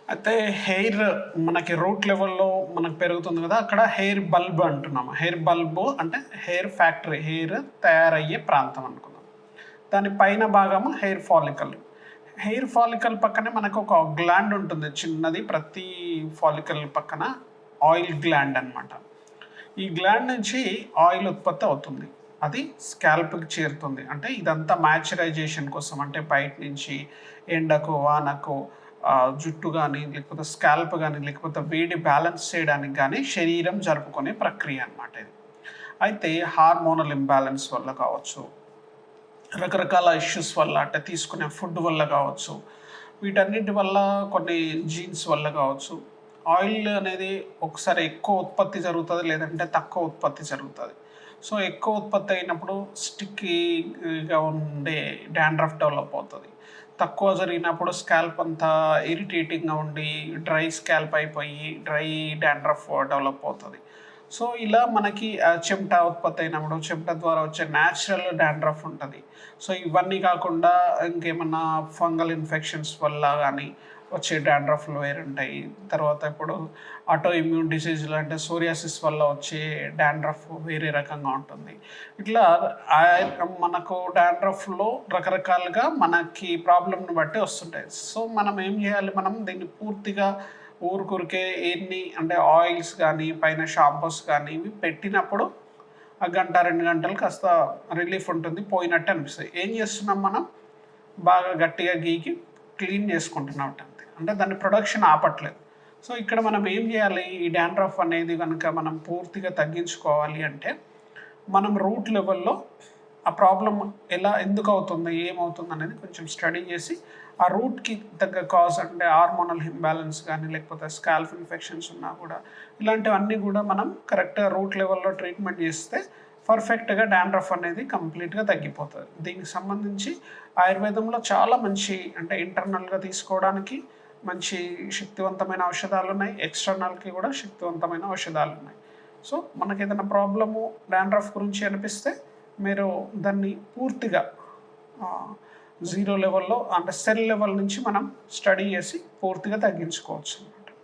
అయితే హెయిర్ మనకి రూట్ లెవెల్‌లో మనకు పెరుగుతుంది గదా! అక్కడ హెయిర్ బల్బ్ అంటున్నాము. హెయిర్ బల్బు అంటే హెయిర్ ఫ్యాక్టరీ, హెయిర్ తయారయ్యే ప్రాంతం అనుకుందాం. దాని పైన భాగము హెయిర్ ఫాలికల్. హెయిర్ ఫాలికల్ పక్కనే మనకు ఒక గ్లాండ్ ఉంటుంది చిన్నది. ప్రతి ఫాలికల్ పక్కన ఆయిల్ గ్లాండ్ అనమాట. ఈ గ్లాండ్ నుంచి ఆయిల్ ఉత్పత్తి అవుతుంది. అది స్కాల్ప్‌కి చేరుతుంది. అంటే ఇదంతా మాయిశ్చరైజేషన్ కోసం, అంటే బయట నుంచి ఎండకు, వానకు జుట్టు గానీ, లేకపోతే స్కాల్ప్ గానీ, లేకపోతే వేడి బ్యాలెన్స్ చేయడానికి గానీ శరీరం జరుపుకునే ప్రక్రియ అనమాట ఇది. అయితే హార్మోనల్ ఇంబాలెన్స్ వల్ల కావచ్చు, రకరకాల ఇష్యూస్ వల్ల, అంటే తీసుకునే ఫుడ్ వల్ల కావచ్చు, వీటన్నిటి వల్ల, కొన్ని జీన్స్ వల్ల కావచ్చు, ఆయిల్ అనేది ఒకసారి ఎక్కువ ఉత్పత్తి జరుగుతుంది, లేదంటే తక్కువ ఉత్పత్తి జరుగుతుంది. సో ఎక్కువ ఉత్పత్తి అయినప్పుడు స్టిక్కీగా ఉండే డాండ్రఫ్ డెవలప్ అవుతుంది. తక్కువ జరిగినప్పుడు స్కాల్ప్ అంతా ఇరిటేటింగ్గా ఉండి డ్రై స్కాల్ప్ అయిపోయి డ్రై డాండ్రఫ్ డెవలప్ అవుతుంది. సో ఇలా మనకి చెమట ఉత్పత్తి అయినప్పుడు చెమట ద్వారా వచ్చే న్యాచురల్ డాండ్రఫ్ ఉంటుంది. సో ఇవన్నీ కాకుండా ఇంకేమన్నా ఫంగల్ ఇన్ఫెక్షన్స్ వల్ల కానీ వచ్చే డాండ్రఫ్లు వేరుంటాయి. తర్వాత ఇప్పుడు ఆటో ఇమ్యూన్ డిసీజులు అంటే సోరియాసిస్ వల్ల వచ్చే డాండ్రఫ్ వేరే రకంగా ఉంటుంది. ఇట్లా మనకు డాండ్రఫ్‌లో రకరకాలుగా మనకి ప్రాబ్లమ్‌ని బట్టి వస్తుంటాయి. సో మనం ఏం చేయాలి? మనం దీన్ని పూర్తిగా ఊరుకూరికే ఎన్ని అంటే ఆయిల్స్ కానీ, పైన షాంపూస్ కానీ ఇవి పెట్టినప్పుడు ఆ గంట, 2 గంటలు కాస్త రిలీఫ్ ఉంటుంది. పోయినట్టు అనిపిస్తది. ఏం చేస్తున్నాం మనం? బాగా గట్టిగా గీకి క్లీన్ చేసుకుంటున్నామట అంతే. అంటే దాని ప్రొడక్షన్ ఆపట్లేదు. సో ఇక్కడ మనం ఏం చేయాలి? ఈ డాండ్రఫ్ అనేది గనుక మనం పూర్తిగా తగ్గించుకోవాలి అంటే, మనం రూట్ లెవెల్‌లో ఆ ప్రాబ్లమ్ ఎందుకు అవుతుంది, ఏమవుతుంది అనేది కొంచెం స్టడీ చేసి, ఆ రూట్‌కి తగ్గ కాజ్ అంటే హార్మోనల్ ఇంబాలెన్స్ కానీ, లేకపోతే స్కాల్ప్ ఇన్ఫెక్షన్స్ ఉన్నా కూడా, ఇలాంటివన్నీ కూడా మనం కరెక్ట్‌గా రూట్ లెవెల్‌లో ట్రీట్మెంట్ చేస్తే పర్ఫెక్ట్‌గా డాండ్రఫ్ అనేది కంప్లీట్‌గా తగ్గిపోతుంది. దీనికి సంబంధించి ఆయుర్వేదంలో చాలా మంచి, అంటే ఇంటర్నల్‌గా తీసుకోవడానికి మంచి శక్తివంతమైన ఔషధాలున్నాయి. ఎక్స్‌టర్నల్‌కి కూడా శక్తివంతమైన ఔషధాలున్నాయి. సో మనకేదైనా ప్రాబ్లము డాండ్రఫ్ గురించి అనిపిస్తే మీరు దాన్ని పూర్తిగా జీరో లెవెల్‌లో, అంటే సెల్ లెవెల్ నుంచి మనం స్టడీ చేసి పూర్తిగా తగ్గించుకోవచ్చు.